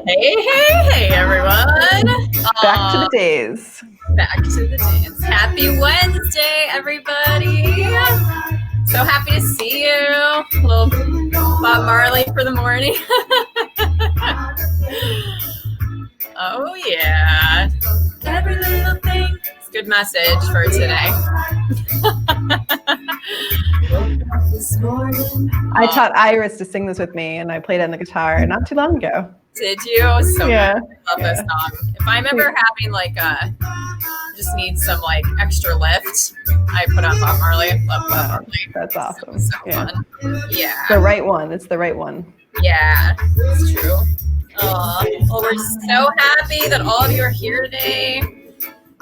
Hey, everyone. Back to the days. Back to the days. Happy Wednesday, everybody. So happy to see you. A little Bob Marley for the morning. Oh, yeah. Every little thing. It's a good message for today. I taught Iris to sing this with me, and I played it on the guitar not too long ago. Did you? So Yeah. good. I love this song. If I'm ever having just need some extra lift, I put on Bob Marley. Love Bob Marley. That's awesome. So fun. Yeah. The right one. It's the right one. Yeah, it's true. Well, we're so happy that all of you are here today.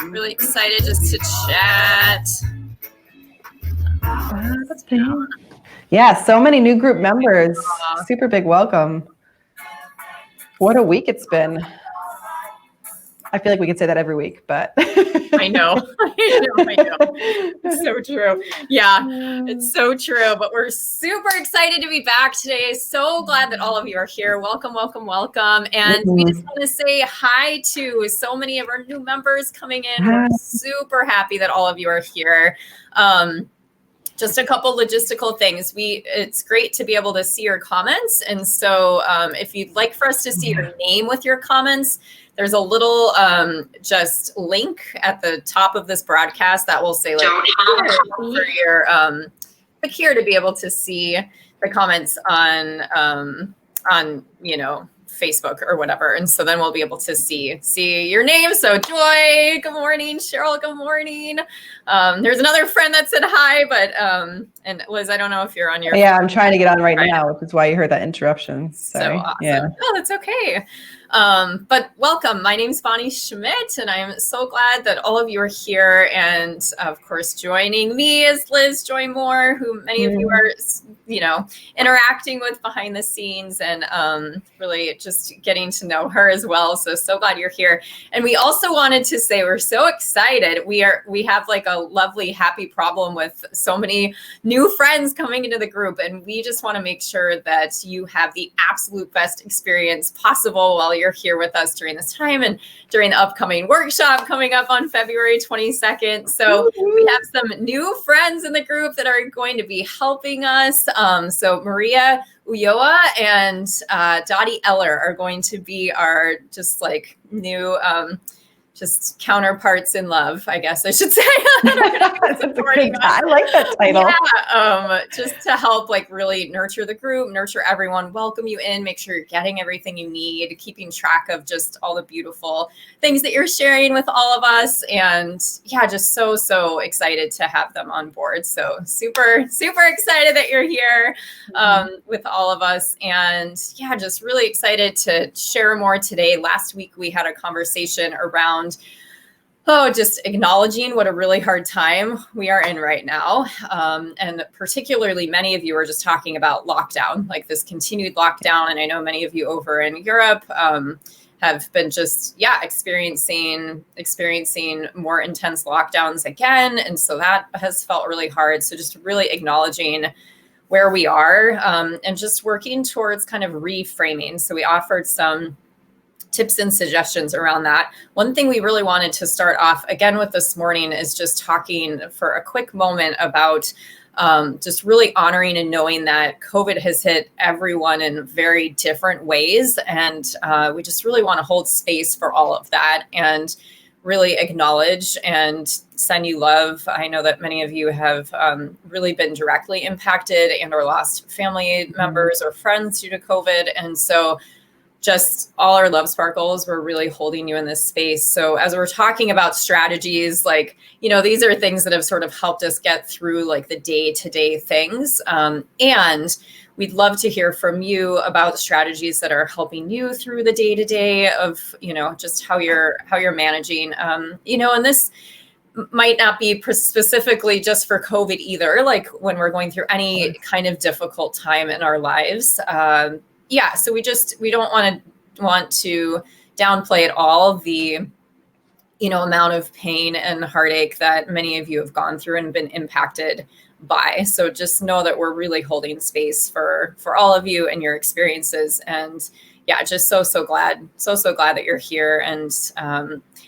Really excited just to chat. Yeah, so many new group members. Super big welcome. What a week it's been. I feel like we could say that every week, but I know. It's so true. Yeah, it's so true. But we're super excited to be back today. So glad that all of you are here. Welcome, welcome, welcome. And we just want to say hi to so many of our new members coming in. We're super happy that all of you are here. Just a couple logistical things. It's great to be able to see your comments. And so if you'd like for us to see your name with your comments, there's a little just link at the top of this broadcast that will say for your click here to be able to see the comments on Facebook or whatever. And so then we'll be able to see your name. So Joy, good morning. Cheryl, good morning. There's another friend that said hi, but and Liz, I don't know if you're on your I'm trying to get on right now, which is why you heard that interruption. Sorry. So awesome. Yeah. Oh, that's okay. But welcome. My name's Bonnie Schmidt, and I'm so glad that all of you are here. And of course, joining me is Liz Joy Moore, who many of you are, interacting with behind the scenes and really just getting to know her as well. So glad you're here. And we also wanted to say we're so excited. We have a lovely, happy problem with so many new friends coming into the group, and we just want to make sure that you have the absolute best experience possible while you're here with us during this time and during the upcoming workshop coming up on February 22nd. So we have some new friends in the group that are going to be helping us. So Maria Ulloa and Dottie Eller are going to be our new just counterparts in love, I guess I should say. I like that title. Yeah, just to help really nurture the group, nurture everyone, welcome you in, make sure you're getting everything you need, keeping track of just all the beautiful things that you're sharing with all of us. And yeah, just so excited to have them on board. So super excited that you're here with all of us. And yeah, just really excited to share more today. Last week, we had a conversation around just acknowledging what a really hard time we are in right now. And particularly many of you are just talking about lockdown, this continued lockdown. And I know many of you over in Europe have been just, experiencing more intense lockdowns again. And so that has felt really hard. So just really acknowledging where we are and just working towards kind of reframing. So we offered some tips and suggestions around that. One thing we really wanted to start off again with this morning is just talking for a quick moment about just really honoring and knowing that COVID has hit everyone in very different ways. And we just really want to hold space for all of that and really acknowledge and send you love. I know that many of you have really been directly impacted and or lost family members or friends due to COVID. And so just all our love sparkles, we're really holding you in this space. So as we're talking about strategies, these are things that have sort of helped us get through the day-to-day things. And we'd love to hear from you about strategies that are helping you through the day-to-day of, just how you're managing, and this might not be specifically just for COVID either, when we're going through any kind of difficult time in our lives. So we don't want to downplay at all the, amount of pain and heartache that many of you have gone through and been impacted by. So just know that we're really holding space for all of you and your experiences. And yeah, just so glad that you're here. And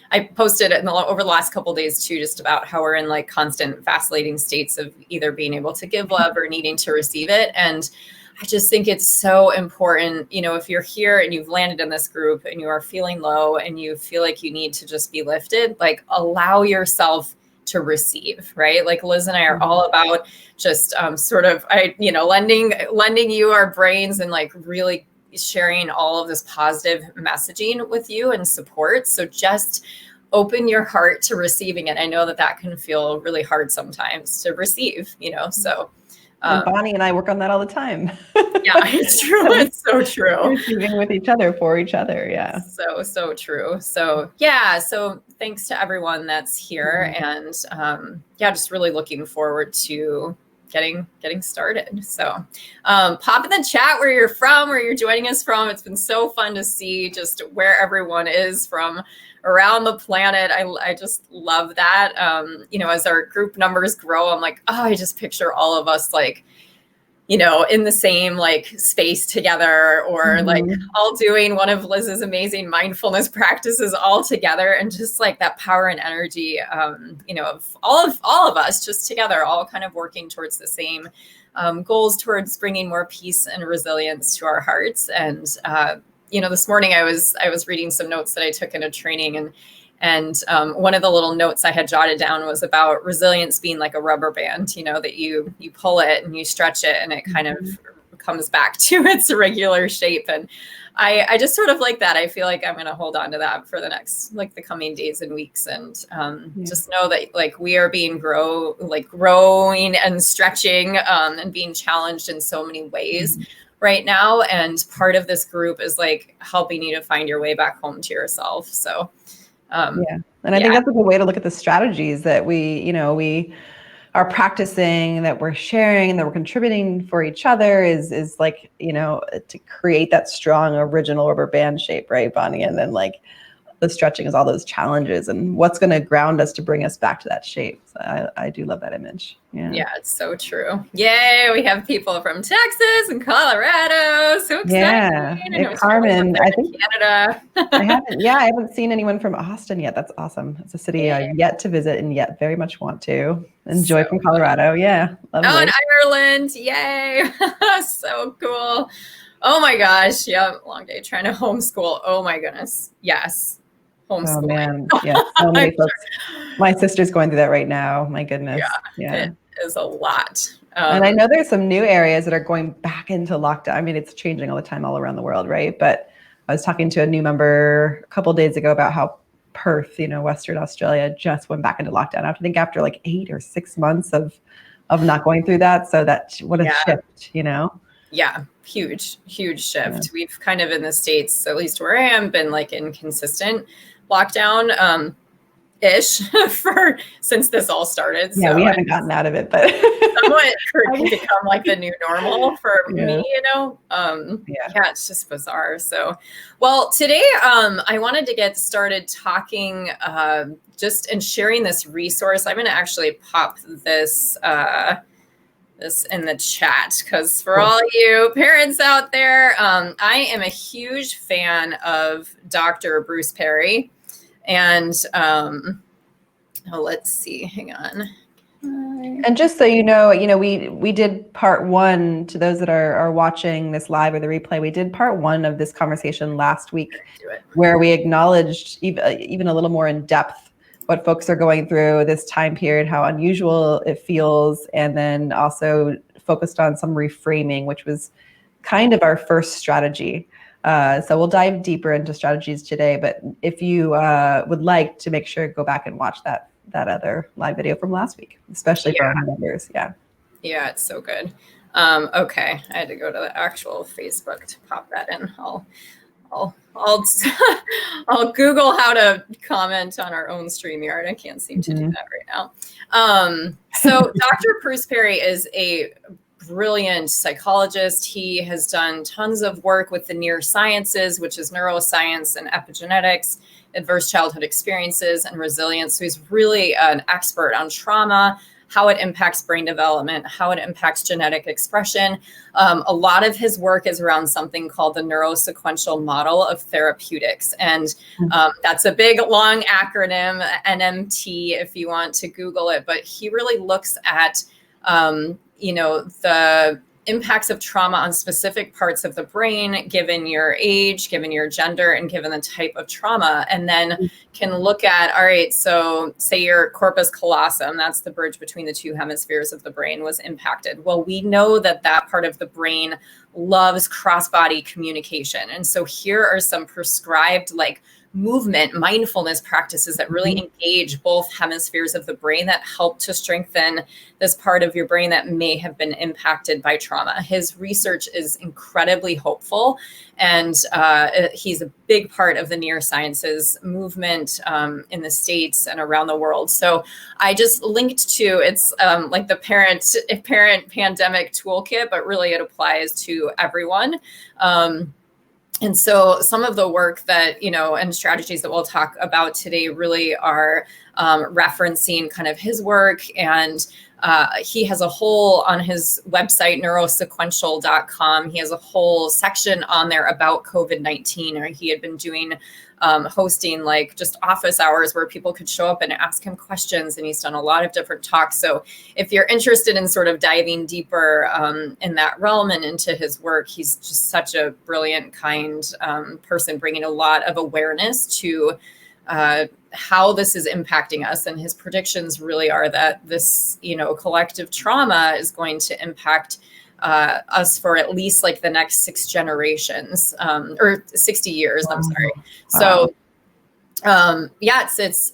I posted over the last couple of days too, just about how we're in like constant vacillating states of either being able to give love or needing to receive it. And I just think it's so important, if you're here and you've landed in this group and you are feeling low and you feel like you need to just be lifted, like allow yourself to receive, right? Like Liz and I are all about just lending you our brains and like really sharing all of this positive messaging with you and support. So just open your heart to receiving it. I know that can feel really hard sometimes to receive, so. And Bonnie and I work on that all the time. Yeah, it's true. It's so true. Receiving with each other, for each other. Yeah. So true. So yeah. So thanks to everyone that's here, and just really looking forward to getting started. So pop in the chat where you're from, where you're joining us from. It's been so fun to see just where everyone is from around the planet. I just love that. As our group numbers grow, I'm like, I just picture all of us like, in the same like space together, or like all doing one of Liz's amazing mindfulness practices all together, and just like that power and energy, of all of us just together, all kind of working towards the same goals, towards bringing more peace and resilience to our hearts. And this morning I was reading some notes that I took in a training, and one of the little notes I had jotted down was about resilience being like a rubber band, that you pull it and you stretch it and it kind of comes back to its regular shape. And I just sort of like that. I feel like I'm going to hold on to that for the next, like the coming days and weeks. And just know that like we are being growing and stretching and being challenged in so many ways right now. And part of this group is like helping you to find your way back home to yourself. So and I think that's a good way to look at the strategies that we are practicing, that we're sharing, that we're contributing for each other is like, to create that strong original rubber band shape, right, Bonnie? And then like the stretching is all those challenges and what's going to ground us to bring us back to that shape. So I do love that image. Yeah, it's so true. Yay, we have people from Texas and Colorado. So exciting. Yeah, Carmen, I think Canada. I haven't seen anyone from Austin yet. That's awesome. It's a city I've yet to visit and yet very much want to. Enjoy from Colorado. Yeah, lovely. Oh, and Ireland. Yay. So cool. Oh my gosh. Yeah, long day trying to homeschool. Oh my goodness. Yes. Homeschooling. Oh man, yeah. So many folks. My sister's going through that right now. My goodness. Yeah. It is a lot. And I know there's some new areas that are going back into lockdown. I mean, it's changing all the time all around the world, right? But I was talking to a new member a couple of days ago about how Perth, Western Australia, just went back into lockdown. I think after like 8 or 6 months of not going through that. So what a shift, Yeah, huge shift. Yeah. We've kind of in the States, at least where I am, been like in consistent lockdown ish since this all started. Yeah, so we haven't gotten out of it, but somewhat become like the new normal for me, it's just bizarre. So, well, today I wanted to get started talking just and sharing this resource. I'm going to actually pop this in the chat, because for all you parents out there, I am a huge fan of Dr. Bruce Perry. And let's see, hang on. And just so you know, we did part 1, to those that are watching this live or the replay, we did part 1 of this conversation last week, where we acknowledged even a little more in depth what folks are going through this time period, how unusual it feels, and then also focused on some reframing, which was kind of our first strategy. So we'll dive deeper into strategies today, but if you would like to, make sure to go back and watch that other live video from last week, especially for our members. Yeah, it's so good. Okay, I had to go to the actual Facebook to pop that in. I'll Google how to comment on our own StreamYard. I can't seem to do that right now. So Dr. Bruce Perry is a brilliant psychologist. He has done tons of work with the neurosciences, which is neuroscience and epigenetics, adverse childhood experiences, and resilience. So he's really an expert on trauma, how it impacts brain development, how it impacts genetic expression. A lot of his work is around something called the neurosequential model of therapeutics. And that's a big, long acronym, NMT, if you want to Google it. But he really looks at, the impacts of trauma on specific parts of the brain, given your age, given your gender, and given the type of trauma, and then can look at, all right, so say your corpus callosum, that's the bridge between the two hemispheres of the brain, was impacted. Well, we know that that part of the brain loves cross-body communication. And so here are some prescribed movement, mindfulness practices that really engage both hemispheres of the brain that help to strengthen this part of your brain that may have been impacted by trauma. His research is incredibly hopeful, and he's a big part of the neurosciences movement in the States and around the world. So I just linked to, it's like the parent pandemic toolkit, but really it applies to everyone. And so some of the work that, and strategies that we'll talk about today really are referencing kind of his work. And he has a whole, on his website, neurosequential.com, he has a whole section on there about COVID-19, or he had been doing hosting just office hours where people could show up and ask him questions. And he's done a lot of different talks. So if you're interested in sort of diving deeper in that realm and into his work, he's just such a brilliant, kind person, bringing a lot of awareness to how this is impacting us. And his predictions really are that this, collective trauma is going to impact us for at least the next 6 generations, or 60 years. I'm sorry. Wow. So,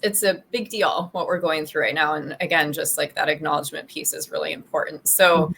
it's a big deal what we're going through right now. And again, just that acknowledgement piece is really important. So,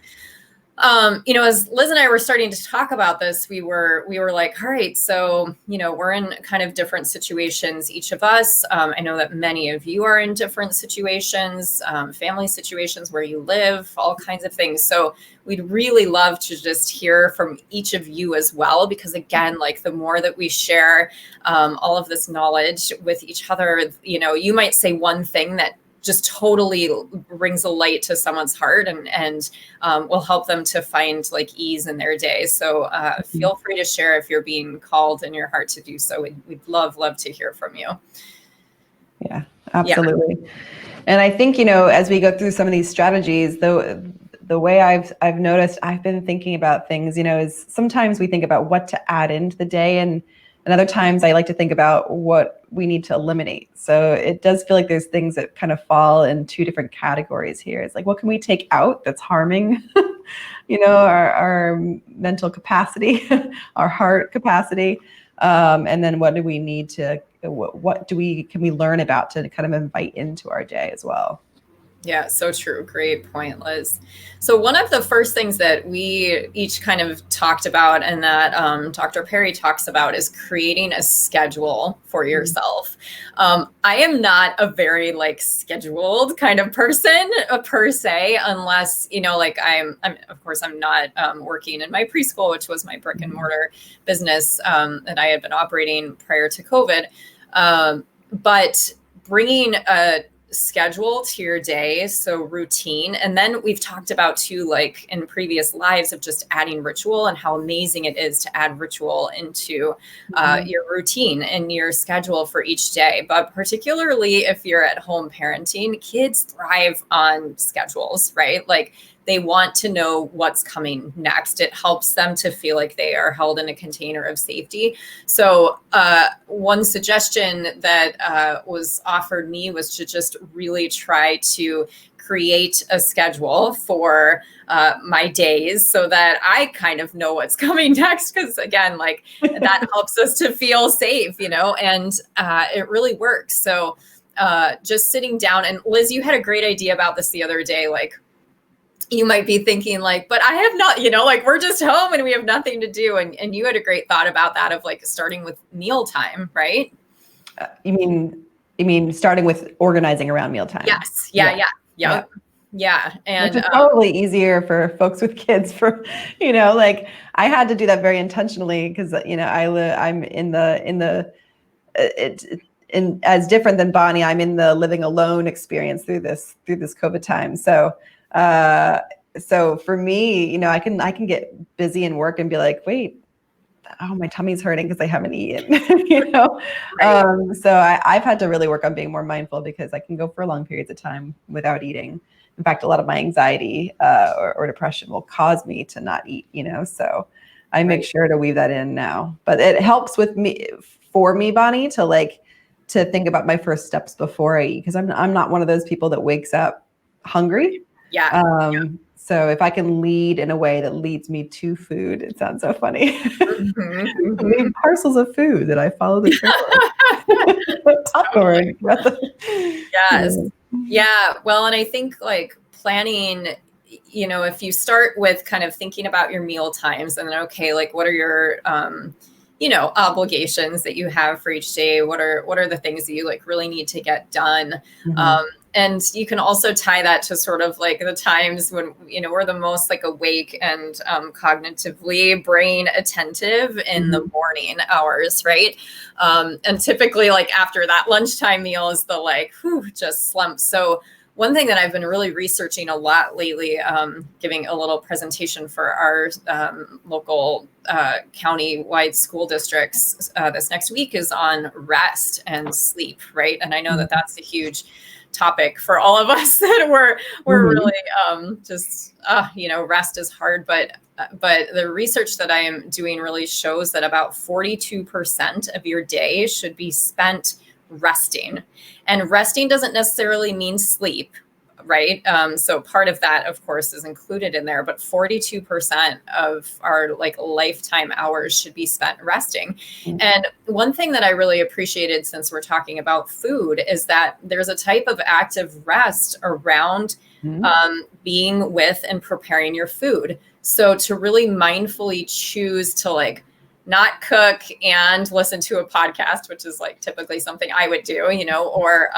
as Liz and I were starting to talk about this, we were like, all right, so, we're in kind of different situations, each of us. I know that many of you are in different situations, family situations where you live, all kinds of things. So we'd really love to just hear from each of you as well, because again, the more that we share all of this knowledge with each other, you might say one thing that just totally brings a light to someone's heart and will help them to find ease in their day. So feel free to share if you're being called in your heart to do so. We'd love to hear from you. Yeah, absolutely. Yeah. And I think, as we go through some of these strategies, the way I've noticed, I've been thinking about things, is sometimes we think about what to add into the day, and other times I like to think about what we need to eliminate. So it does feel like there's things that kind of fall in 2 different categories here. It's what can we take out that's harming, our mental capacity, our heart capacity, and then what do we need to, can we learn about to kind of invite into our day as well? Yeah, so true. Great point, Liz. So one of the first things that we each kind of talked about, and that Dr. Perry talks about, is creating a schedule for yourself. I am not a very scheduled kind of person per se, unless, I'm of course, I'm not working in my preschool, which was my brick and mortar business that I had been operating prior to COVID. But bringing a schedule to your day, so routine. And then we've talked about too, in previous lives, of just adding ritual and how amazing it is to add ritual into your routine and your schedule for each day. But particularly if you're at home parenting, kids thrive on schedules, right? They want to know what's coming next. It helps them to feel like they are held in a container of safety. So one suggestion that was offered me was to just really try to create a schedule for my days so that I kind of know what's coming next. Because again, that helps us to feel safe, and it really works. So just sitting down, and Liz, you had a great idea about this the other day, you might be thinking but I have not, we're just home and we have nothing to do. And you had a great thought about that of starting with mealtime, right? You mean starting with organizing around mealtime? Yes. Yeah. And which is probably easier for folks with kids I had to do that very intentionally because, I'm in the as different than Bonnie, I'm in the living alone experience through this COVID time. So for me, you know, I can get busy in work and be like, wait, oh, my tummy's hurting because I haven't eaten, you know? Right. So I've had to really work on being more mindful because I can go for long periods of time without eating. In fact, a lot of my anxiety or depression will cause me to not eat, you know? So I make sure to weave that in now. But it helps for me, Bonnie, to think about my first steps before I eat, because I'm not one of those people that wakes up hungry. Yeah. So if I can lead in a way that leads me to food, it sounds so funny. Leave parcels of food that I follow the trail. Popcorn. Yes. Yeah. Well, and I think like planning, you know, if you start with kind of thinking about your meal times and then, okay, like what are your, you know, obligations that you have for each day? What are the things that you like really need to get done? And you can also tie that to sort of like the times when, you know, we're the most like awake and cognitively brain attentive in the morning hours, right? And typically like after that lunchtime meal is the like, just slump. So one thing that I've been really researching a lot lately, giving a little presentation for our local county-wide school districts this next week is on rest and sleep, right? And I know that that's a huge topic for all of us that we're really you know, rest is hard, but the research that I am doing really shows that about 42% of your day should be spent resting. And resting doesn't necessarily mean sleep, right? So part of that, of course, is included in there, but 42% of our like lifetime hours should be spent resting. And one thing that I really appreciated since we're talking about food is that there's a type of active rest around being with and preparing your food. So to really mindfully choose to like not cook and listen to a podcast, which is like typically something I would do, you know, or,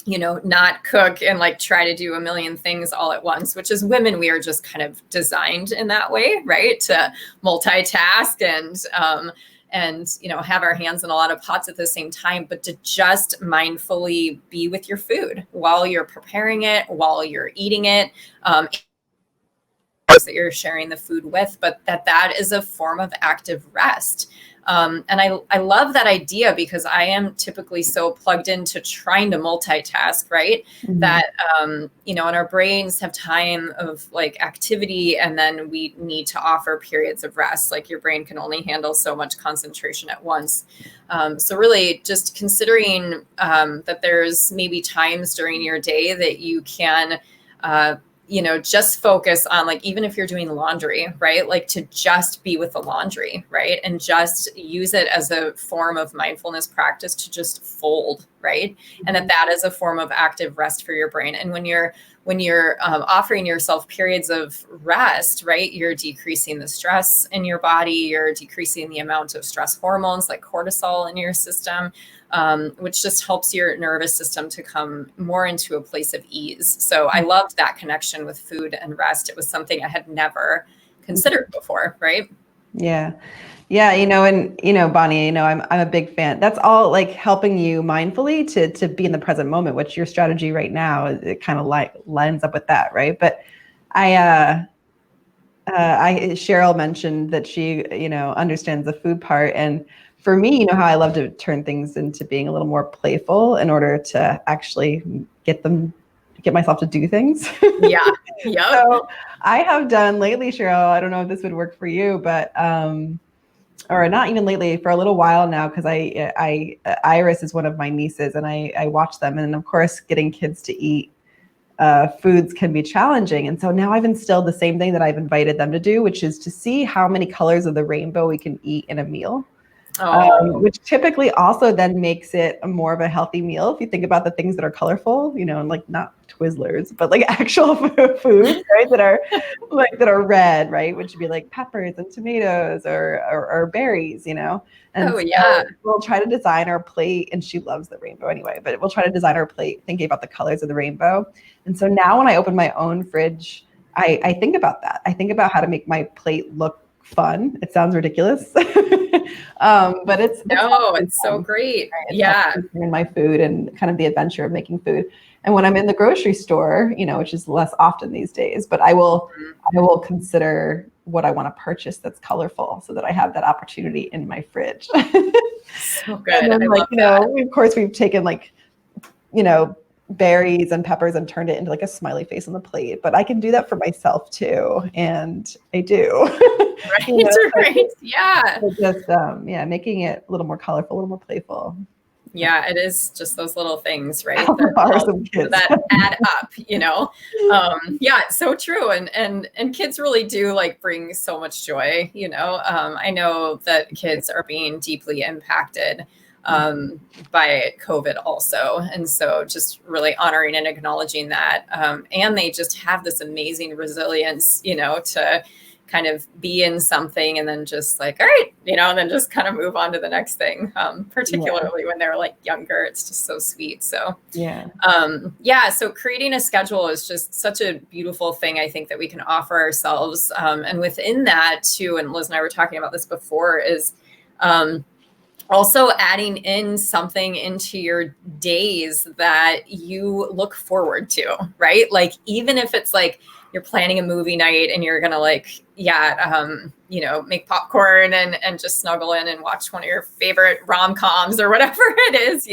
you know, not cook and like try to do a million things all at once, which is women, we are just kind of designed in that way, right? To multitask and, you know, have our hands in a lot of pots at the same time, but to just mindfully be with your food while you're preparing it, while you're eating it, that you're sharing the food with, but that is a form of active rest. And I love that idea because I am typically so plugged into trying to multitask, right? That, you know, and our brains have time of like activity and then we need to offer periods of rest. Like your brain can only handle so much concentration at once. So really just considering that there's maybe times during your day that you can, you know, just focus on like, even if you're doing laundry, right? Like to just be with the laundry, right? And just use it as a form of mindfulness practice to just fold, right? And that is a form of active rest for your brain. And when you're offering yourself periods of rest, right, you're decreasing the stress in your body, you're decreasing the amount of stress hormones like cortisol in your system, which just helps your nervous system to come more into a place of ease. So I loved that connection with food and rest. It was something I had never considered before, right? Yeah. Yeah, you know, and you know, Bonnie, you know, I'm a big fan. That's all like helping you mindfully to be in the present moment, which your strategy right now, it kind of like lines up with that, right? But Cheryl mentioned that she, you know, understands the food part, and for me, you know, how I love to turn things into being a little more playful in order to actually get myself to do things. Yeah. Yep. So I have done lately, Cheryl, I don't know if this would work for you, but or not even lately, for a little while now, because Iris is one of my nieces and I watch them. And of course, getting kids to eat foods can be challenging. And so now I've instilled the same thing that I've invited them to do, which is to see how many colors of the rainbow we can eat in a meal. Which typically also then makes it a more of a healthy meal. If you think about the things that are colorful, you know, and like not Twizzlers, but like actual foods, right? That are red, right? Which would be like peppers and tomatoes or berries, you know? And we'll try to design our plate, and she loves the rainbow anyway, but we'll try to design our plate thinking about the colors of the rainbow. And so now when I open my own fridge, I think about that. I think about how to make my plate look fun. It sounds ridiculous, but it's so fun, great. right? It's Yeah. in my food and kind of the adventure of making food. And when I'm in the grocery store, which is less often these days, but I will consider what I want to purchase that's colorful so that I have that opportunity in my fridge. So good. And then, I love that. of course, we've taken berries and peppers and turned it into like a smiley face on the plate. But I can do that for myself too, and I do. Right, right. Yeah. Just making it a little more colorful, a little more playful. Yeah, it is just those little things, right? That add up, Yeah, so true. And kids really do like bring so much joy, I know that kids are being deeply impacted by COVID also. And so just really honoring and acknowledging that. And they just have this amazing resilience, to kind of be in something and then just like, all right, and then just kind of move on to the next thing. Particularly when they're like younger, it's just so sweet. So so creating a schedule is just such a beautiful thing, I think, that we can offer ourselves. And within that too, and Liz and I were talking about this before, is also adding in something into your days that you look forward to, right? Like, even if it's like you're planning a movie night and you're going to make popcorn and just snuggle in and watch one of your favorite rom-coms or whatever it is,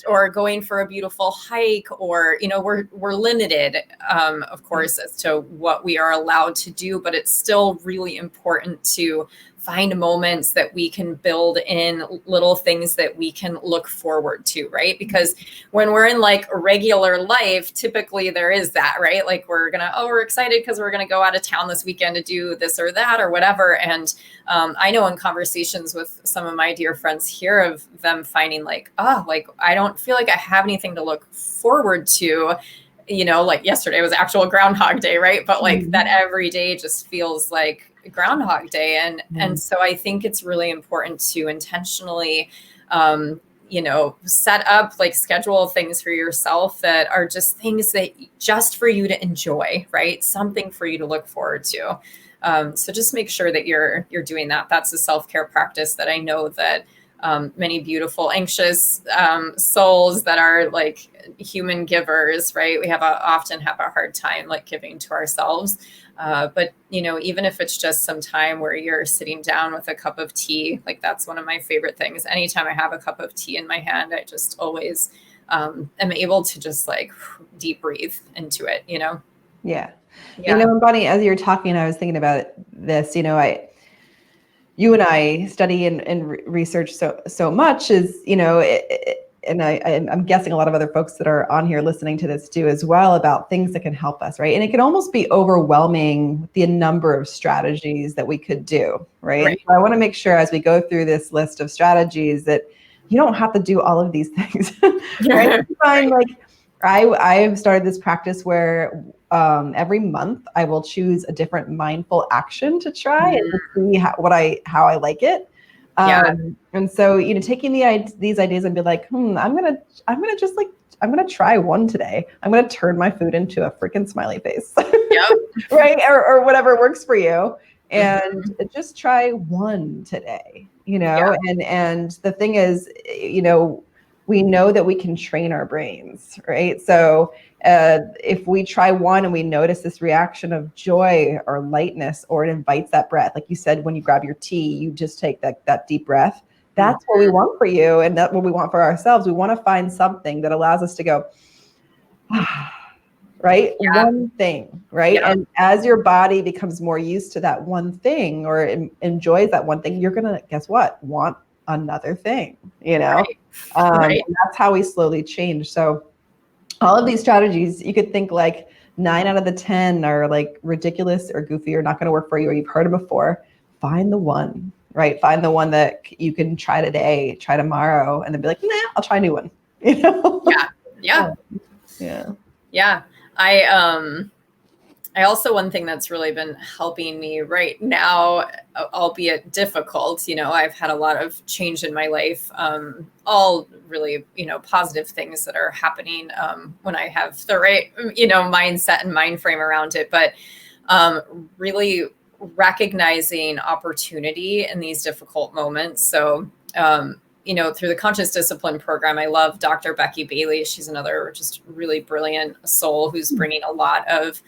or going for a beautiful hike, or, we're limited, of course, as to what we are allowed to do, but it's still really important to find moments that we can build in, little things that we can look forward to, right? Because when we're in like regular life, typically there is that, right? Like we're excited because we're going to go out of town this weekend to do this or that or whatever. And I know in conversations with some of my dear friends here of them finding like, I don't feel like I have anything to look forward to. Like yesterday was actual Groundhog Day, right? But like that every day just feels like Groundhog Day. And so I think it's really important to intentionally, set up, like, schedule things for yourself that are just things that just for you to enjoy, right? Something for you to look forward to. So just make sure that you're doing that. That's a self-care practice that I know that many beautiful, anxious souls that are like human givers, right? We often have a hard time like giving to ourselves. But, even if it's just some time where you're sitting down with a cup of tea, like that's one of my favorite things. Anytime I have a cup of tea in my hand, I just always am able to just like deep breathe into it, Yeah. And Bonnie, as you're talking, I was thinking about this, you and I study and research so much is, and I'm guessing a lot of other folks that are on here listening to this do as well, about things that can help us, right? And it can almost be overwhelming, the number of strategies that we could do, right? So I want to make sure as we go through this list of strategies that you don't have to do all of these things, right? Like I've started this practice where every month I will choose a different mindful action to try and see how I like it. And so, taking these ideas and be like, I'm gonna try one today. I'm gonna turn my food into a freaking smiley face, right? Or whatever works for you, and just try one today. And the thing is, we know that we can train our brains, right? So if we try one and we notice this reaction of joy or lightness, or it invites that breath, like you said, when you grab your tea, you just take that deep breath. That's what we want for you, and that's what we want for ourselves. We want to find something that allows us to go, right? One thing, right? And as your body becomes more used to that one thing, or enjoys that one thing, you're gonna, guess what? Want another thing, And that's how we slowly change. So all of these strategies, you could think like 9 out of the 10 are like ridiculous or goofy or not going to work for you, or you've heard them before. Find the one, right? Find the one that you can try today, try tomorrow, and then be like, nah, I'll try a new one. Yeah. I also, one thing that's really been helping me right now, albeit difficult, I've had a lot of change in my life, all really, positive things that are happening when I have the right, mindset and mind frame around it. But really recognizing opportunity in these difficult moments. So, through the Conscious Discipline program, I love Dr. Becky Bailey. She's another just really brilliant soul who's bringing a lot of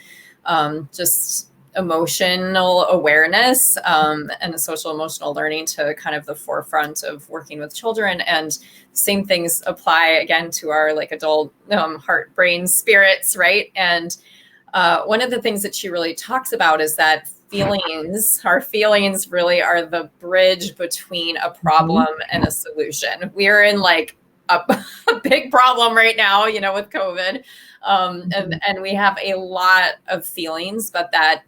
just emotional awareness and social emotional learning to kind of the forefront of working with children. And same things apply again to our like adult heart, brain, spirits, right? And one of the things that she really talks about is that our feelings really are the bridge between a problem and a solution. We're in like a big problem right now, with COVID. And we have a lot of feelings, but that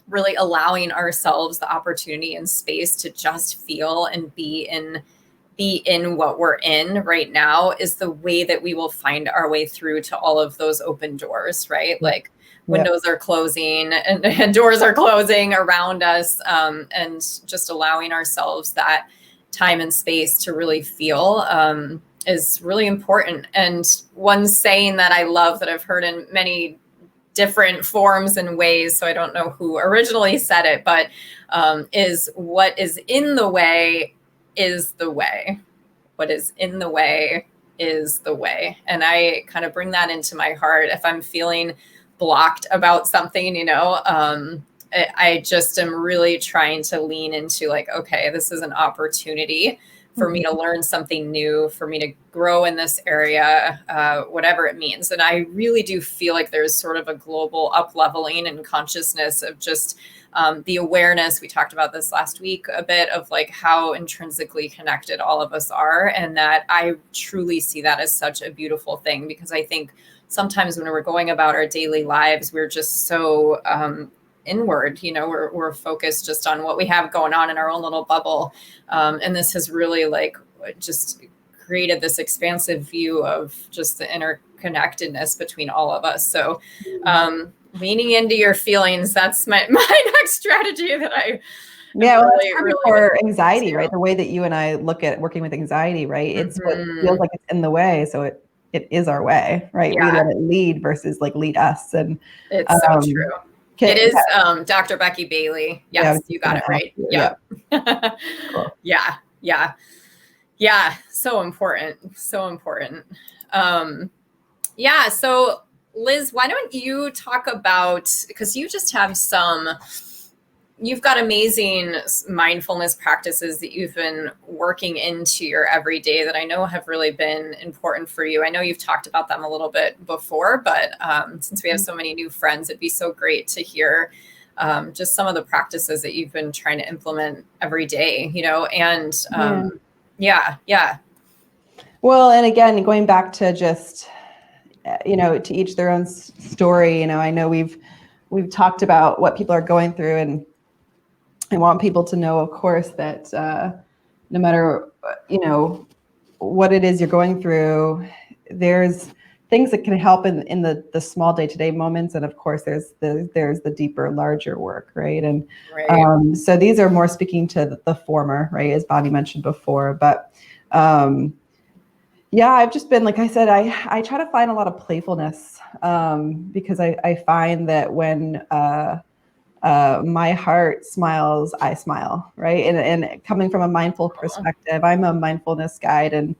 really allowing ourselves the opportunity and space to just feel and be in what we're in right now is the way that we will find our way through to all of those open doors, right? Like windows are closing and doors are closing around us, and just allowing ourselves that time and space to really feel is really important. And one saying that I love that I've heard in many different forms and ways, so I don't know who originally said it, but is what is in the way is the way. What is in the way is the way. And I kind of bring that into my heart. If I'm feeling blocked about something, I just am really trying to lean into like, okay, this is an opportunity for me to learn something new, for me to grow in this area, whatever it means. And I really do feel like there's sort of a global up-leveling and consciousness of just the awareness. We talked about this last week a bit of like how intrinsically connected all of us are. And that I truly see that as such a beautiful thing, because I think sometimes when we're going about our daily lives, we're just so inward, we're focused just on what we have going on in our own little bubble. And this has really like just created this expansive view of just the interconnectedness between all of us. So leaning into your feelings, that's my next strategy that I well, it's really for anxiety, right? The way that you and I look at working with anxiety, right? It's what feels like it's in the way. So it is our way, right? We let it lead versus like lead us. And it's so true. It is Dr. Becky Bailey. Yes, you got it right. Yeah. Cool. Yeah. So important. So important. So Liz, why don't you talk about, because you just have you've got amazing mindfulness practices that you've been working into your everyday that I know have really been important for you. I know you've talked about them a little bit before, but since we have so many new friends, it'd be so great to hear just some of the practices that you've been trying to implement every day, and Well, and again, going back to just, to each their own story, I know we've talked about what people are going through, and I want people to know, of course, that no matter, what it is you're going through, there's things that can help in the small day-to-day moments. And of course, there's the deeper, larger work, right? And so these are more speaking to the former, right, as Bonnie mentioned before. But I've just been, like I said, I try to find a lot of playfulness because I find that when my heart smiles, I smile, right? And coming from a mindful perspective, I'm a mindfulness guide and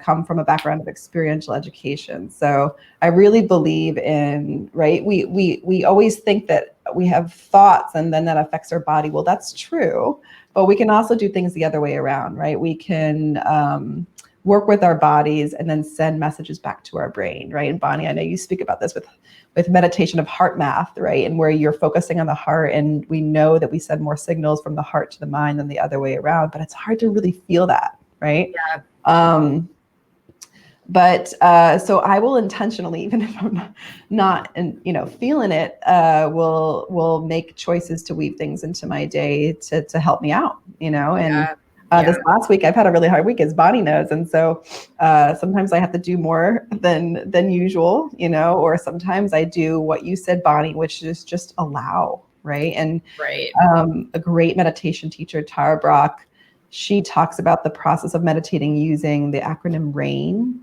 come from a background of experiential education. So I really believe in, right? We always think that we have thoughts and then that affects our body. Well, that's true, but we can also do things the other way around, right? We can work with our bodies and then send messages back to our brain, right? And Bonnie, I know you speak about this with meditation of heart math, right? And where you're focusing on the heart, and we know that we send more signals from the heart to the mind than the other way around, but it's hard to really feel that, right? Yeah. But so I will intentionally, even if I'm not feeling it, will make choices to weave things into my day to help me out, and this last week I've had a really hard week, as Bonnie knows, and so sometimes I have to do more than usual, or sometimes I do what you said, Bonnie, which is just allow, right? And a great meditation teacher, Tara Brach, she talks about the process of meditating using the acronym RAIN.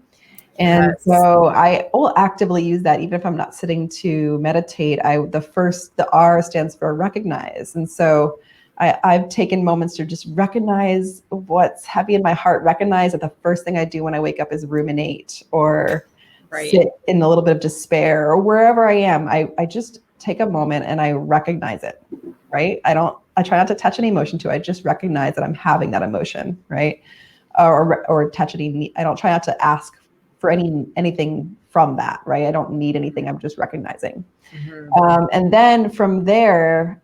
And Yes. so I will actively use that even if I'm not sitting to meditate. The R stands for recognize. And so I've taken moments to just recognize what's heavy in my heart, recognize that the first thing I do when I wake up is ruminate or sit in a little bit of despair or wherever I am. I just take a moment and I recognize it, right? I try not to touch any emotion to it. I just recognize that I'm having that emotion, right? Or touch any, I don't try not to ask for anything from that, right? I don't need anything. I'm just recognizing. And then from there,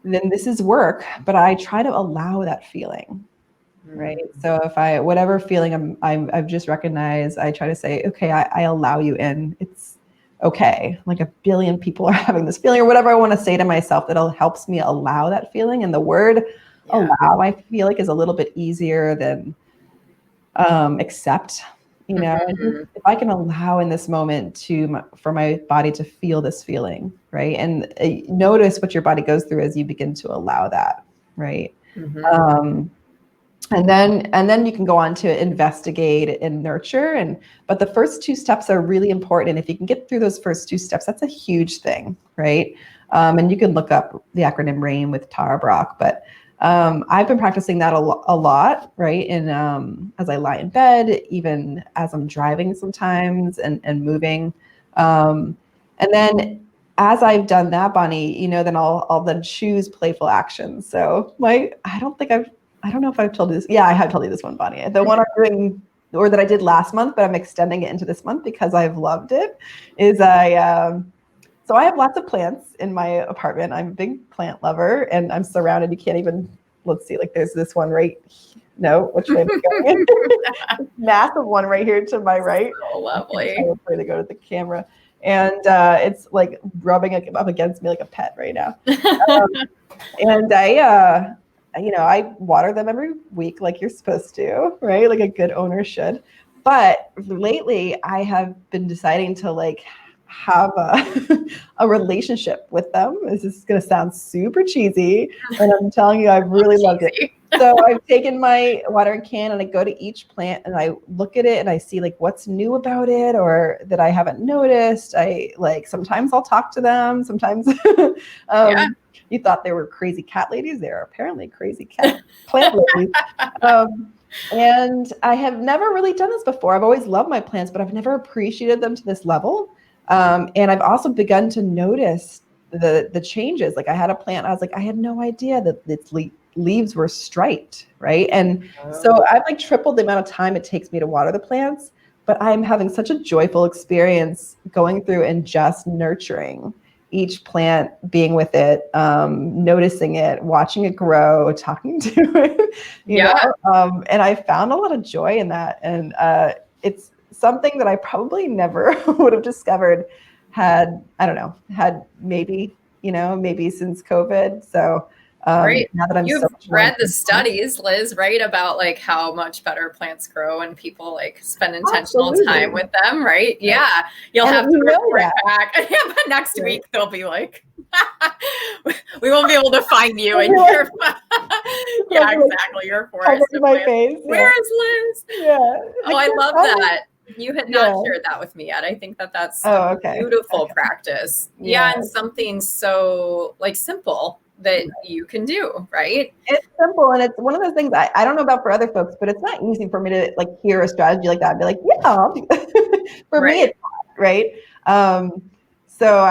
then this is work, but I try to allow that feeling, right? So if whatever feeling I've just recognized, I try to say, okay, I allow you in. It's okay. Like a billion people are having this feeling or whatever I want to say to myself that helps me allow that feeling. And the word allow, I feel like, is a little bit easier than accept, and if I can allow in this moment for my body to feel this feeling, right? And notice what your body goes through as you begin to allow that, right? And then you can go on to investigate and nurture. But the first two steps are really important. And if you can get through those first two steps, that's a huge thing, right? And you can look up the acronym RAIN with Tara Brach, but I've been practicing that a lot, right? And as I lie in bed, even as I'm driving sometimes and moving. And then as I've done that, Bonnie, then I'll then choose playful actions. So I don't know if I've told you this. Yeah, I have told you this one, Bonnie. The one I'm doing, or that I did last month, but I'm extending it into this month because I've loved it, is so I have lots of plants in my apartment. I'm a big plant lover, and I'm surrounded. You can't even, let's see, like there's this one right, no, which way am I going? Massive one right here to my right. So lovely. I'm afraid to go to the camera. And it's like rubbing up against me like a pet right now. And I water them every week like you're supposed to, right? Like a good owner should. But lately I have been deciding to like have a relationship with them. This is going to sound super cheesy, and I'm telling you, I've really loved it. So I've taken my watering can and I go to each plant and I look at it and I see like what's new about it or that I haven't noticed. Sometimes I'll talk to them. Sometimes you thought they were crazy cat ladies. They're apparently crazy plant ladies. And I have never really done this before. I've always loved my plants, but I've never appreciated them to this level. And I've also begun to notice the changes. Like I had a plant, I was like, I had no idea that its leaves were striped, right? And so I've like tripled the amount of time it takes me to water the plants, but I'm having such a joyful experience going through and just nurturing each plant, being with it, noticing it, watching it grow, talking to it, you know? And I found a lot of joy in that. And it's something that I probably never would have discovered had maybe since COVID. So right. Now that I'm You've read the studies, Liz, right? About like how much better plants grow and people like spend intentional time with them, right? Yeah. You'll have to report back. Yeah, but next week they'll be like, we won't be able to find you in your yeah, exactly. Your forest. My face. Where is Liz? Yeah. Oh, I love that. You had not shared that with me yet. I think that's a beautiful practice. Yeah, and something so like simple that you can do, right? It's simple, and it's one of those things I don't know about for other folks, but it's not easy for me to like hear a strategy like that and be like, yeah, for me it's not, right? So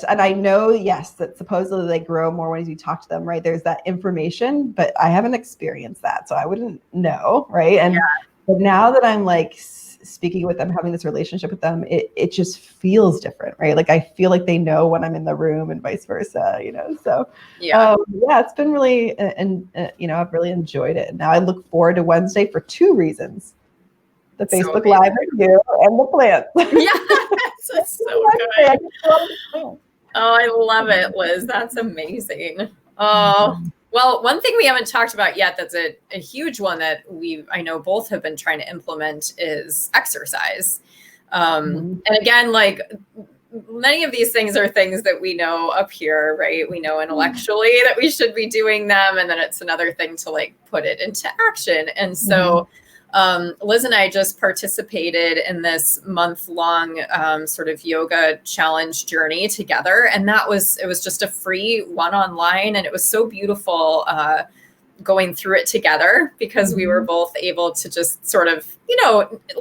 and I know, yes, that supposedly they grow more when you talk to them, right? There's that information, but I haven't experienced that, so I wouldn't know, right? And but now that I'm like speaking with them, having this relationship with them, it just feels different, right? Like I feel like they know when I'm in the room and vice versa, So it's been really, I've really enjoyed it. Now I look forward to Wednesday for two reasons: the Facebook Live review and the plants. Yes, that's so good. Oh, I love it, Liz. That's amazing. Oh. Well, one thing we haven't talked about yet that's a huge one that I know both have been trying to implement is exercise. And again, like many of these things are things that we know up here, right? We know intellectually that we should be doing them. And then it's another thing to like put it into action. And so Liz and I just participated in this month-long sort of yoga challenge journey together. And it was just a free one online. And it was so beautiful going through it together, because we were both able to just sort of,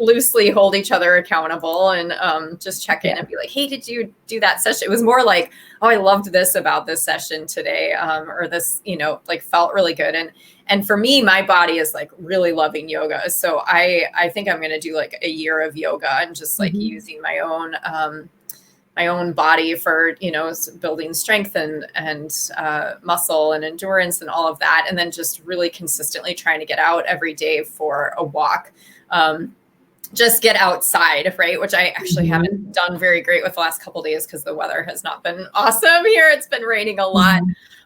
loosely hold each other accountable and just check in and be like, hey, did you do that session? It was more like, oh, I loved this about this session today, or this, like felt really good. And for me, my body is like really loving yoga. So I think I'm going to do like a year of yoga and just like using my own body for, building strength and muscle and endurance and all of that. And then just really consistently trying to get out every day for a walk. Just get outside, right? Which I actually haven't done very great with the last couple of days because the weather has not been awesome here. It's been raining a lot.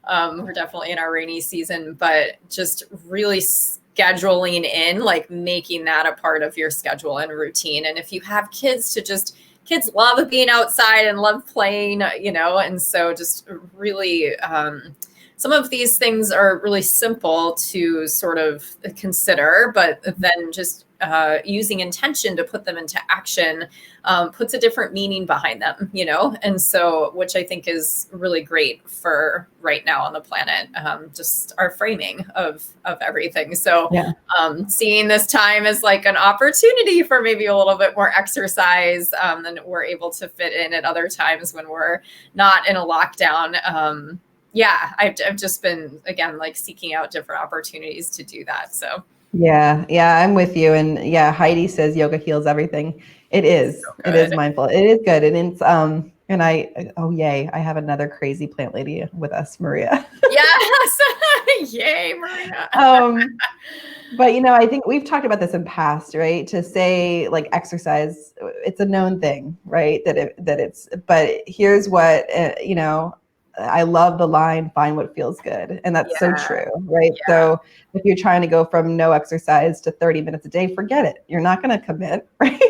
We're definitely in our rainy season, but just really scheduling in, like making that a part of your schedule and routine. And if you have kids, kids love being outside and love playing, and so just really, some of these things are really simple to sort of consider, but then just using intention to put them into action puts a different meaning behind them, and so, which I think is really great for right now on the planet, just our framing of everything. So seeing this time as like an opportunity for maybe a little bit more exercise than we're able to fit in at other times when we're not in a lockdown. I've just been, again, like seeking out different opportunities to do that. So yeah, I'm with you. And Heidi says yoga heals everything. It is. So it is mindful. It is good. And it's and I have another crazy plant lady with us, Maria. Yes. Yay, Maria. But I think we've talked about this in past, right? To say like exercise, it's a known thing, right? But here's what I love the line, find what feels good. And that's so true, right? Yeah. So if you're trying to go from no exercise to 30 minutes a day, forget it. You're not going to commit, right?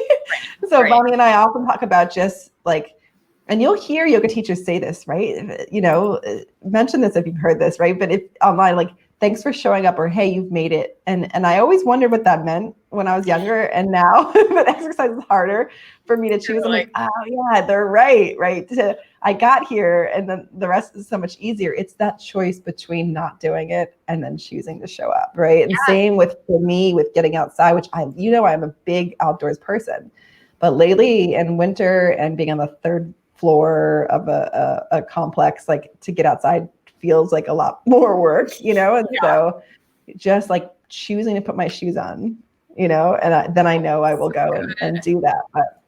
So Bonnie and I often talk about just like, and you'll hear yoga teachers say this, right? Mention this if you've heard this, right? But if online, like, thanks for showing up, or hey, you've made it. And I always wondered what that meant when I was younger. And now that exercise is harder for me to choose, I'm like, oh yeah, they're right? I got here, and then the rest is so much easier. It's that choice between not doing it and then choosing to show up, right? And same for me with getting outside, which I'm a big outdoors person. But lately in winter and being on the third floor of a complex, like to get outside feels like a lot more work, and so just like choosing to put my shoes on, and then I know I will go and do that. But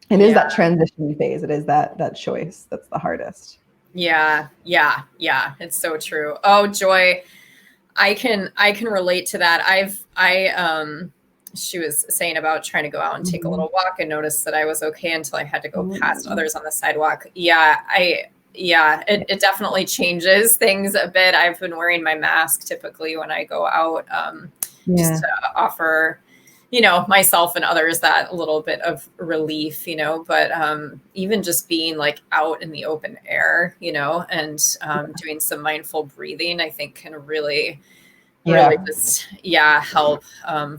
it is that transition phase. It is that choice that's the hardest. Yeah. It's so true. Oh, Joy, I can relate to that. She was saying about trying to go out and take a little walk and notice that I was okay until I had to go past others on the sidewalk. It definitely changes things a bit. I've been wearing my mask typically when I go out, just to offer, myself and others that little bit of relief, but even just being like out in the open air, and doing some mindful breathing, I think can really just help.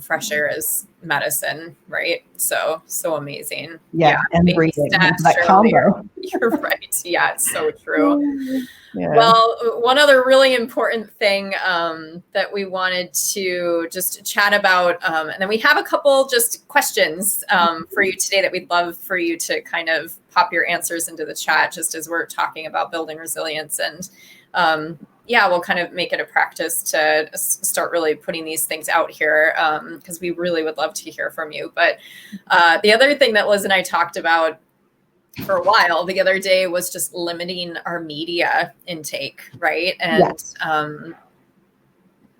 Fresh air is medicine, right? So amazing. And breathing, that combo. You're right. Yeah, it's so true. Well, one other really important thing that we wanted to just chat about, and then we have a couple just questions for you today that we'd love for you to kind of pop your answers into the chat just as we're talking about building resilience. And we'll kind of make it a practice to start really putting these things out here because we really would love to hear from you. But the other thing that Liz and I talked about for a while the other day was just limiting our media intake, right? And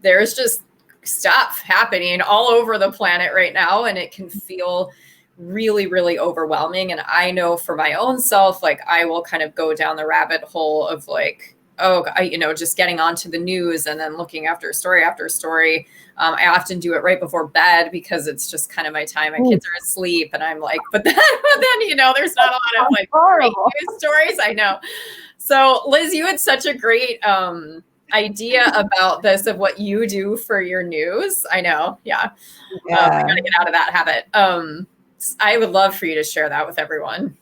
there's just stuff happening all over the planet right now, and it can feel really, really overwhelming. And I know for my own self, like I will kind of go down the rabbit hole of like, just getting onto the news and then looking after story after story. I often do it right before bed because it's just kind of my time. My kids are asleep and I'm like, but then, there's not a lot of like great news stories. I know. So Liz, you had such a great idea about this of what you do for your news. I know. Yeah. I got to get out of that habit. I would love for you to share that with everyone.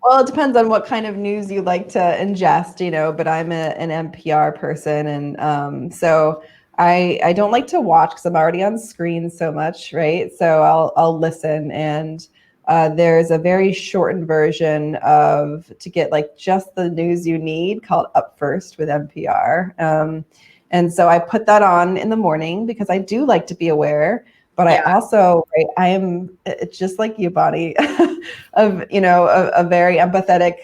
Well, it depends on what kind of news you like to ingest, but I'm an NPR person. And so I don't like to watch because I'm already on screen so much, right? So I'll listen. And there's a very shortened version to get like just the news you need called Up First with NPR. And so I put that on in the morning because I do like to be aware. But I also, right, I am just like you, Bonnie, of, a very empathetic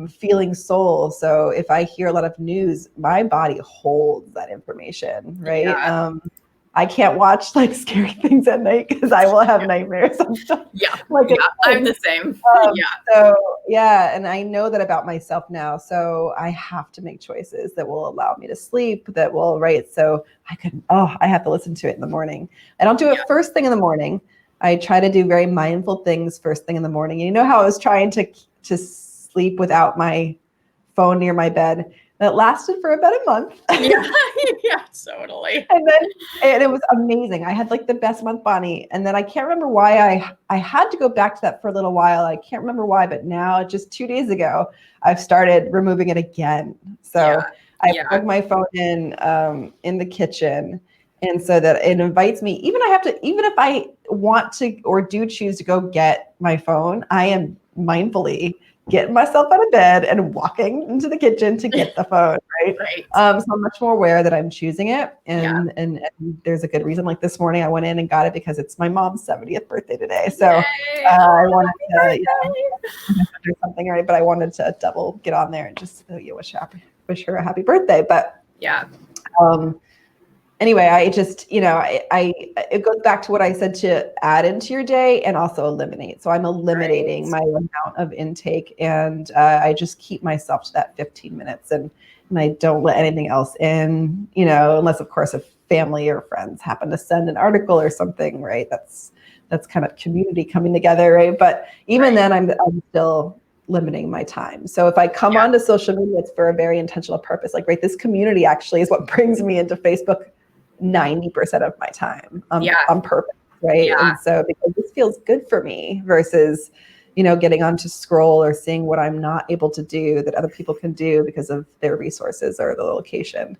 feeling soul. So if I hear a lot of news, my body holds that information, right? Yeah. I can't watch like scary things at night because I will have nightmares. Yeah. Like I'm the same. So yeah, and I know that about myself now. So I have to make choices that will allow me to sleep, that will, right? So I have to listen to it in the morning. I don't do it first thing in the morning. I try to do very mindful things first thing in the morning. You know how I was trying to sleep without my phone near my bed? That lasted for about a month. Yeah, totally. And it was amazing. I had like the best month, Bonnie. And then I can't remember why I had to go back to that for a little while. I can't remember why, but now just 2 days ago, I've started removing it again. So I plug my phone in the kitchen. And so that it invites me, even if I want to or do choose to go get my phone, I am mindfully getting myself out of bed and walking into the kitchen to get the phone, right? So I'm much more aware that I'm choosing it. And there's a good reason. Like this morning, I went in and got it because it's my mom's 70th birthday today. So I wanted to do something, right? But I wanted to double get on there and just wish her a happy birthday. But anyway, I just, it goes back to what I said, to add into your day and also eliminate. So I'm eliminating my amount of intake, and I just keep myself to that 15 minutes and I don't let anything else in, unless of course if family or friends happen to send an article or something, right? That's kind of community coming together, right? But even then I'm still limiting my time. So if I come onto social media, it's for a very intentional purpose. Like, right, this community actually is what brings me into Facebook 90% of my time on purpose, right? And so because this feels good for me versus, getting on to scroll or seeing what I'm not able to do that other people can do because of their resources or the location,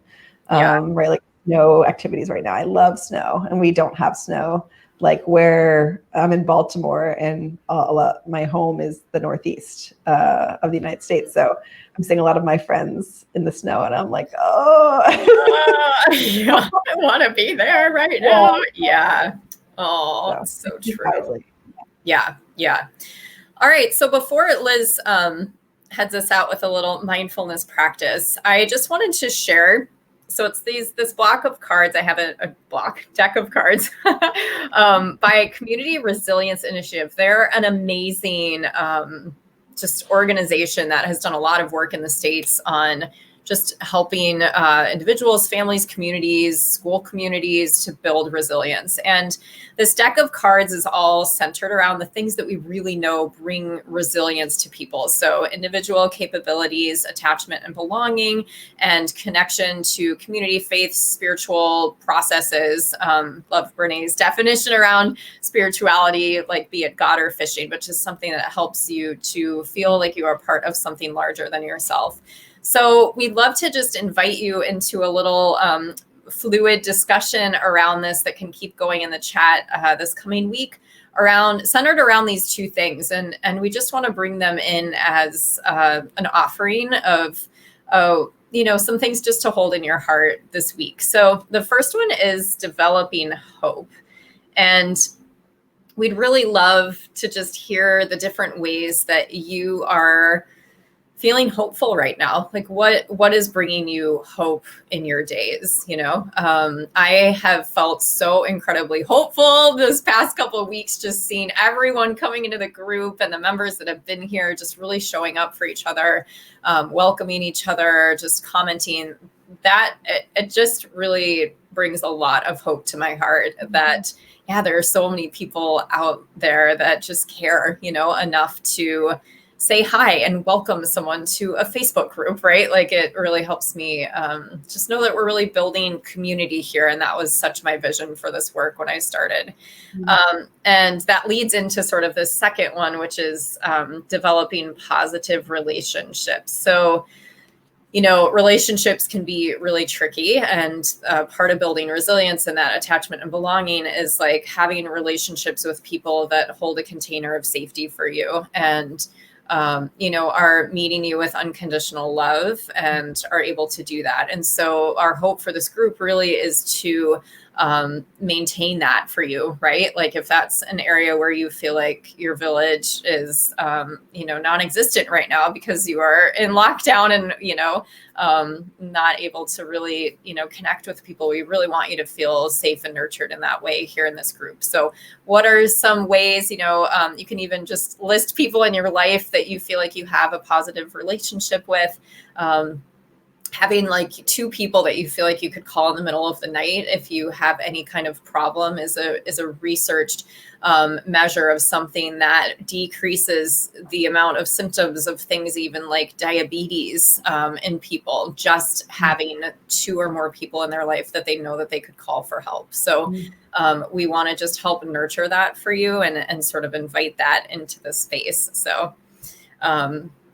right? Like snow activities right now. I love snow, and we don't have snow. Like where I'm in Baltimore, and my home is the Northeast of the United States. So I'm seeing a lot of my friends in the snow, and I'm like, I want to be there right now. Yeah. Oh, so true. Yeah. All right. So before Liz heads us out with a little mindfulness practice, I just wanted to share. So it's this block of cards. I have a deck of cards by Community Resilience Initiative. They're an amazing just organization that has done a lot of work in the States on just helping individuals, families, communities, school communities to build resilience. And this deck of cards is all centered around the things that we really know bring resilience to people. So individual capabilities, attachment and belonging, and connection to community, faith, spiritual processes. Love Brené's definition around spirituality, like be it God or fishing, which is something that helps you to feel like you are part of something larger than yourself. So we'd love to just invite you into a little fluid discussion around this that can keep going in the chat this coming week, centered around these two things. And we just want to bring them in as an offering of some things just to hold in your heart this week. So the first one is developing hope. And we'd really love to just hear the different ways that you are feeling hopeful right now. Like what is bringing you hope in your days? I have felt so incredibly hopeful this past couple of weeks, just seeing everyone coming into the group and the members that have been here, just really showing up for each other, welcoming each other, just commenting. That it just really brings a lot of hope to my heart that, there are so many people out there that just care, enough to say hi and welcome someone to a Facebook group, right? Like it really helps me just know that we're really building community here. And that was such my vision for this work when I started. And that leads into sort of the second one, which is developing positive relationships. So, relationships can be really tricky, and part of building resilience and that attachment and belonging is like having relationships with people that hold a container of safety for you and, are meeting you with unconditional love and are able to do that. And so our hope for this group really is to maintain that for you, right? Like if that's an area where you feel like your village is, non-existent right now because you are in lockdown and, not able to really, connect with people, we really want you to feel safe and nurtured in that way here in this group. So what are some ways, you can even just list people in your life that you feel like you have a positive relationship with. Having like two people that you feel like you could call in the middle of the night if you have any kind of problem is a researched measure of something that decreases the amount of symptoms of things, even like diabetes in people, just having two or more people in their life that they know that they could call for help. So we want to just help nurture that for you and sort of invite that into the space. So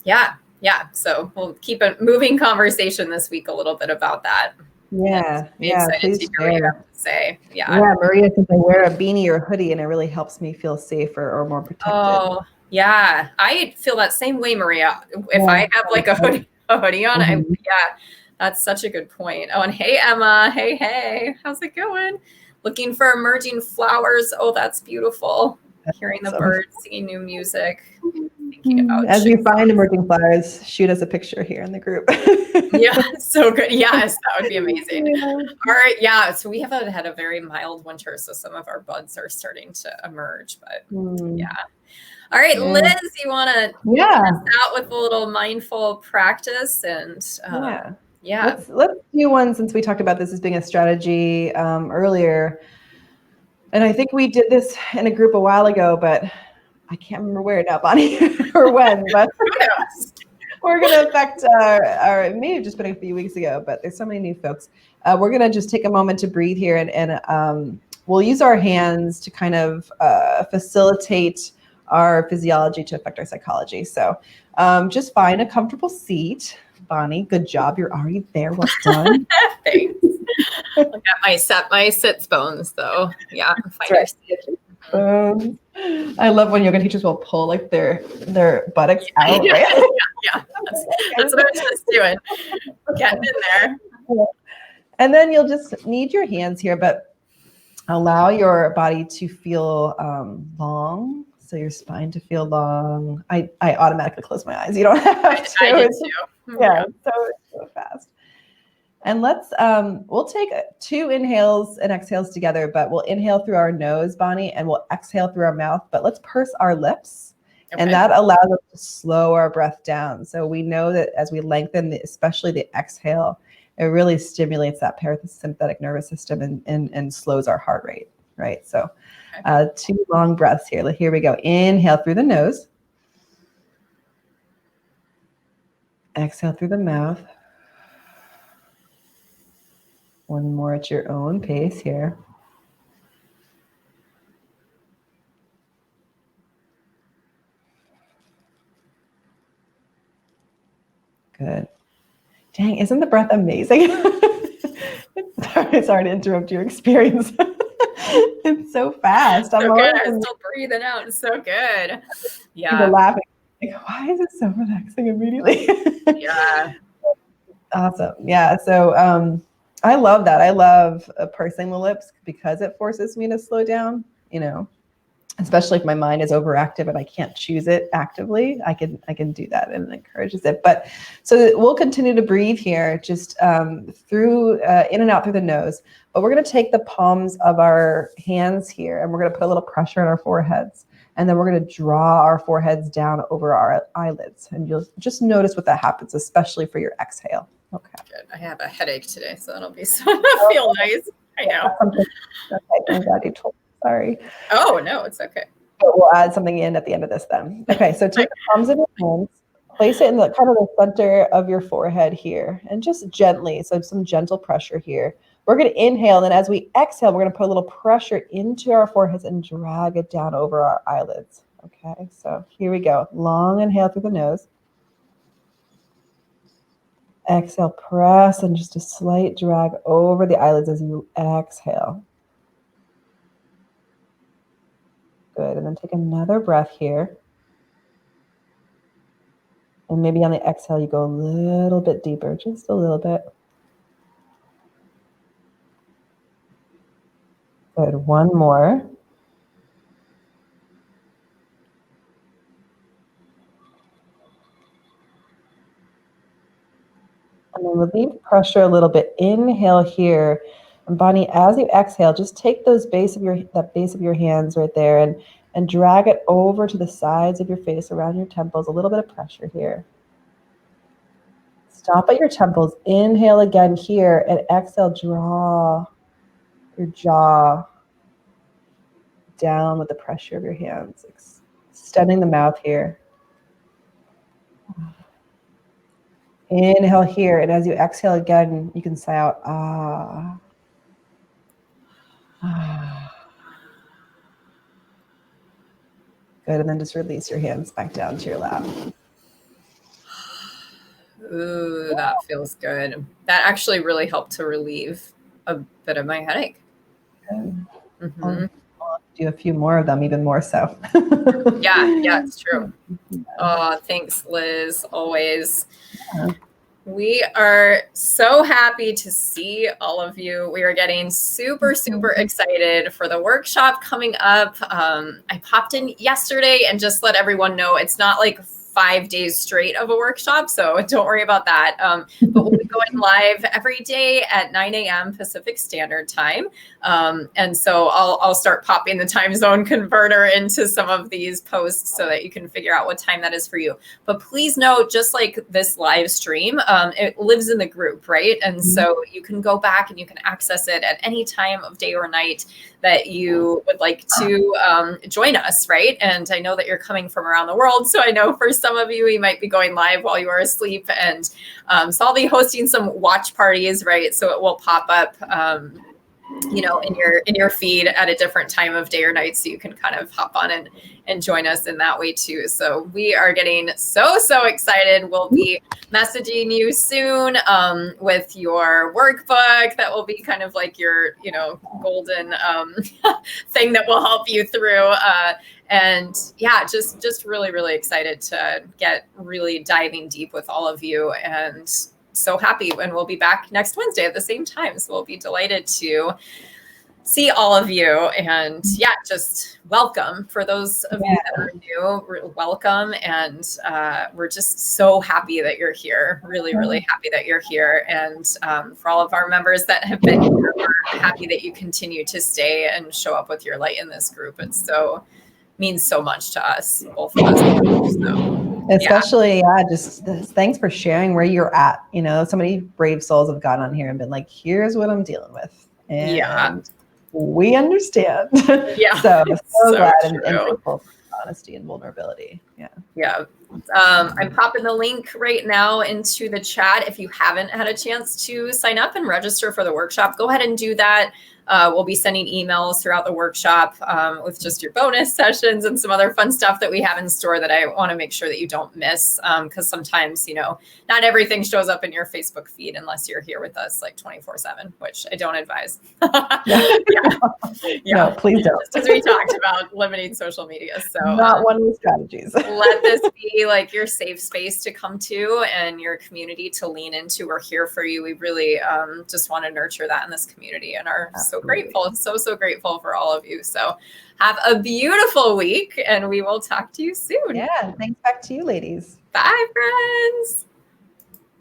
yeah. So we'll keep a moving conversation this week a little bit about that. Yeah. Excited to hear what you have to say. Yeah, Maria says I wear a beanie or a hoodie and it really helps me feel safer or more protected. Oh, yeah. I feel that same way, Maria. If I have like a hoodie on, that's such a good point. Oh, and hey, Emma. Hey. How's it going? Looking for emerging flowers. Oh, that's beautiful. Hearing the birds, singing new music. Thinking about as you find emerging flowers, shoot us a picture here in the group. Yeah, so good. Yes, that would be amazing. All right, yeah. So we have had a very mild winter, so some of our buds are starting to emerge. But yeah. All right, Liz, you want to out with a little mindful practice and let's do one since we talked about this as being a strategy earlier. And I think we did this in a group a while ago, but I can't remember where now, Bonnie, or when, but we're going to affect our, it may have just been a few weeks ago, but there's so many new folks. We're going to just take a moment to breathe here and we'll use our hands to kind of facilitate our physiology to affect our psychology. So just find a comfortable seat. Bonnie, good job. You're already there. Well done. Thanks. Look at my sits bones, though. Yeah. I love when yoga teachers will pull like their buttocks out. Right? That's what I was just doing. Getting in there. And then you'll just need your hands here, but allow your body to feel long. So your spine to feel long. I automatically close my eyes. You don't have to. I did too. Yeah, so fast. And let's, we'll take 2 inhales and exhales together, but we'll inhale through our nose, Bonnie, and we'll exhale through our mouth, but let's purse our lips. Okay. And that allows us to slow our breath down. So we know that as we lengthen, especially the exhale, it really stimulates that parasympathetic nervous system and slows our heart rate, right? So 2 long breaths here. Here we go. Inhale through the nose. Exhale through the mouth. One more at your own pace here. Good. Dang, isn't the breath amazing? Sorry to interrupt your experience. It's so fast. So good. I'm still breathing out. It's so good. Yeah. People laughing. Like, why is it so relaxing immediately? Yeah. Awesome. Yeah. So I love that. I love pursing the lips because it forces me to slow down, especially if my mind is overactive and I can't choose it actively. I can do that and it encourages it. But so we'll continue to breathe here, just through in and out through the nose. But we're going to take the palms of our hands here and we're going to put a little pressure on our foreheads. And then we're going to draw our foreheads down over our eyelids. And you'll just notice what that happens, especially for your exhale. Okay. Good. I have a headache today, so that'll be feel nice. I know. Okay. I'm glad you told me. Sorry. Oh, no, it's okay. But we'll add something in at the end of this then. Okay, so take the palms of your hands, place it in the kind of the center of your forehead here, and just gently, so some gentle pressure here. We're going to inhale, and then as we exhale, we're going to put a little pressure into our foreheads and drag it down over our eyelids. Okay, so here we go. Long inhale through the nose. Exhale, press, and just a slight drag over the eyelids as you exhale. Good, and then take another breath here. And maybe on the exhale, you go a little bit deeper, just a little bit. Good, one more. And then relieve pressure a little bit. Inhale here. And Bonnie, as you exhale, just take that base of your hands right there and drag it over to the sides of your face, around your temples. A little bit of pressure here. Stop at your temples. Inhale again here, and exhale, draw your jaw down with the pressure of your hands. Extending the mouth here. Inhale here, and as you exhale again, you can sigh out, ah. Good, and then just release your hands back down to your lap. Ooh, that feels good. That actually really helped to relieve a bit of my headache. I'll do a few more of them, even more so. Yeah, it's true. Oh, thanks, Liz. Always. Yeah. We are so happy to see all of you. We are getting super excited for the workshop coming up. I popped in yesterday and just let everyone know it's not like 5 days straight of a workshop, so don't worry about that. But we'll be going live every day at 9 a.m. Pacific Standard Time. And so I'll start popping the time zone converter into some of these posts so that you can figure out what time that is for you. But please note, just like this live stream, it lives in the group, right? And so you can go back and you can access it at any time of day or night that you would like to join us, right? And I know that you're coming from around the world, so I know for some of you, you might be going live while you are asleep, and so I'll be hosting some watch parties, right? So it will pop up, in your feed at a different time of day or night, so you can kind of hop on and join us in that way too. So we are getting so excited. We'll be messaging you soon with your workbook that will be kind of like your golden thing that will help you through. And yeah, just really excited to get really diving deep with all of you, and so happy. And we'll be back next Wednesday at the same time. So we'll be delighted to see all of you. And yeah, just welcome for those of you that are new, welcome. And we're just so happy that you're here. Really happy that you're here. And for all of our members that have been here, we're happy that you continue to stay and show up with your light in this group. It's means so much to us, both of us. So, especially, just thanks for sharing where you're at. So many brave souls have gone on here and been like, here's what I'm dealing with. And we understand. Yeah. so glad and grateful for honesty and vulnerability. Yeah. I'm popping the link right now into the chat. If you haven't had a chance to sign up and register for the workshop, go ahead and do that. We'll be sending emails throughout the workshop with just your bonus sessions and some other fun stuff that we have in store that I want to make sure that you don't miss. Because sometimes, not everything shows up in your Facebook feed unless you're here with us like 24/7, which I don't advise. No, please don't. Just as we talked about limiting social media. So not one of the strategies. Let this be like your safe space to come to and your community to lean into. We're here for you. We really just want to nurture that in this community and are so grateful, so grateful for all of you. So have a beautiful week, and we will talk to you soon. Yeah, thanks back to you, ladies. Bye, friends.